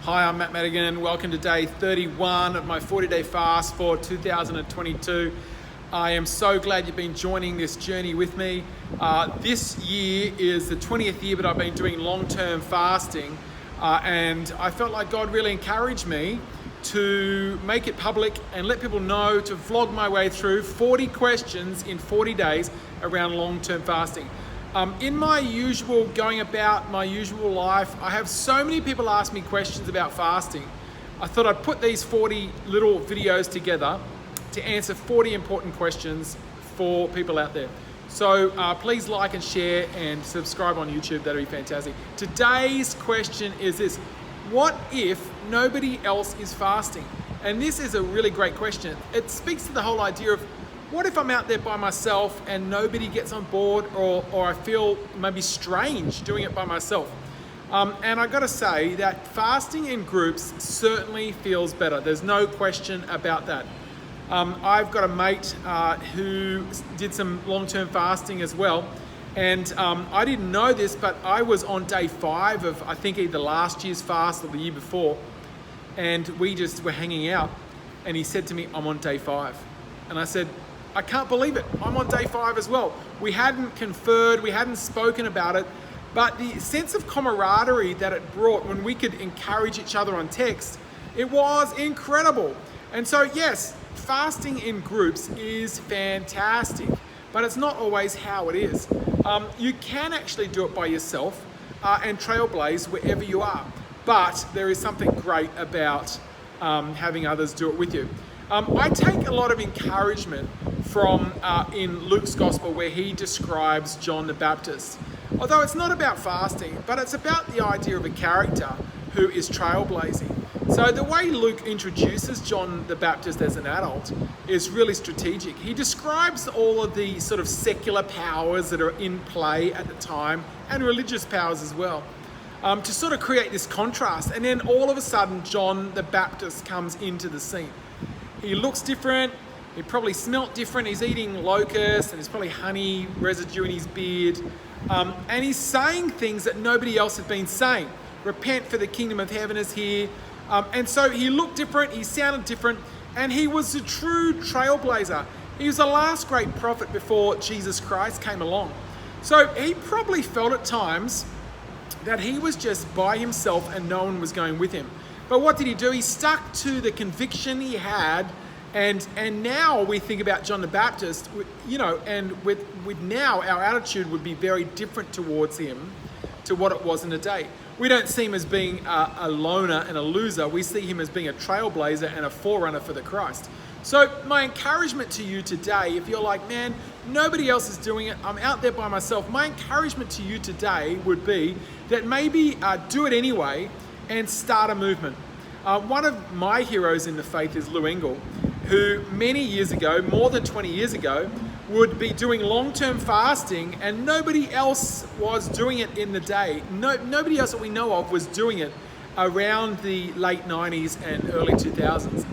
Hi, I'm Madigan. Welcome to day 31 of my 40-day fast for 2022. I am so glad you've been joining this journey with me. This year is the 20th year that I've been doing long-term fasting, and I felt like God really encouraged me to make it public and let people know, to vlog my way through 40 questions in 40 days around long-term fasting. In my usual, going about my usual life, I have so many people ask me questions about fasting. I thought I'd put these 40 little videos together to answer 40 important questions for people out there. So please like and share and subscribe on YouTube, that'd be fantastic. Today's question is this: what if nobody else is fasting? And this is a really great question. It speaks to the whole idea of, what if I'm out there by myself and nobody gets on board, or I feel maybe strange doing it by myself? And I gotta say that fasting in groups certainly feels better. There's no question about that. I've got a mate who did some long-term fasting as well. And I didn't know this, but I was on day 5 of, I think, either last year's fast or the year before. And we just were hanging out. And he said to me, I'm on day 5. And I said, I can't believe it. I'm on day 5 as well. We hadn't conferred, we hadn't spoken about it, but the sense of camaraderie that it brought when we could encourage each other on text, it was incredible. And so yes, fasting in groups is fantastic, but it's not always how it is. You can actually do it by yourself and trailblaze wherever you are, but there is something great about having others do it with you. I take a lot of encouragement from in Luke's gospel, where he describes John the Baptist. Although it's not about fasting, but it's about the idea of a character who is trailblazing. So the way Luke introduces John the Baptist as an adult is really strategic. He describes all of the sort of secular powers that are in play at the time, and religious powers as well, to sort of create this contrast. And then all of a sudden, John the Baptist comes into the scene. He looks different, he probably smelt different, he's eating locusts and there's probably honey residue in his beard. And he's saying things that nobody else had been saying. Repent, for the kingdom of heaven is here. And so he looked different, he sounded different, and he was a true trailblazer. He was the last great prophet before Jesus Christ came along. So he probably felt at times that he was just by himself and no one was going with him. But what did he do? He stuck to the conviction he had, and now we think about John the Baptist, you know, and with now our attitude would be very different towards him to what it was in the day. We don't see him as being a loner and a loser. We see him as being a trailblazer and a forerunner for the Christ. So my encouragement to you today, if you're like, man, nobody else is doing it, I'm out there by myself, my encouragement to you today would be that maybe do it anyway and start a movement. One of my heroes in the faith is Lou Engle, who many years ago, more than 20 years ago, would be doing long-term fasting, and nobody else was doing it in the day. Nobody else that we know of was doing it around the late 90s and early 2000s.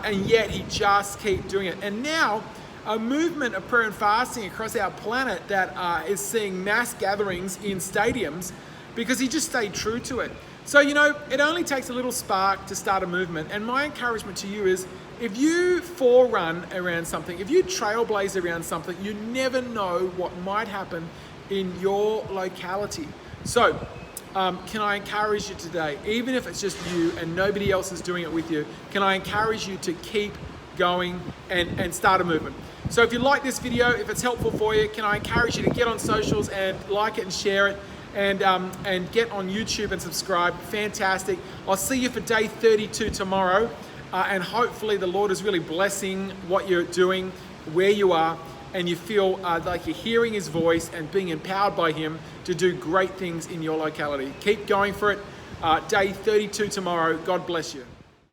And yet he just kept doing it. And now a movement of prayer and fasting across our planet that is seeing mass gatherings in stadiums because he just stayed true to it. So, you know, it only takes a little spark to start a movement. And my encouragement to you is, if you forerun around something, if you trailblaze around something, you never know what might happen in your locality. So, can I encourage you today, even if it's just you and nobody else is doing it with you, can I encourage you to keep going and start a movement? So if you like this video, if it's helpful for you, can I encourage you to get on socials and like it and share it? And get on YouTube and subscribe. Fantastic. I'll see you for day 32 tomorrow, and hopefully the Lord is really blessing what you're doing, where you are, and you feel like you're hearing his voice and being empowered by him to do great things in your locality. Keep going for it. Day 32 tomorrow. God bless you.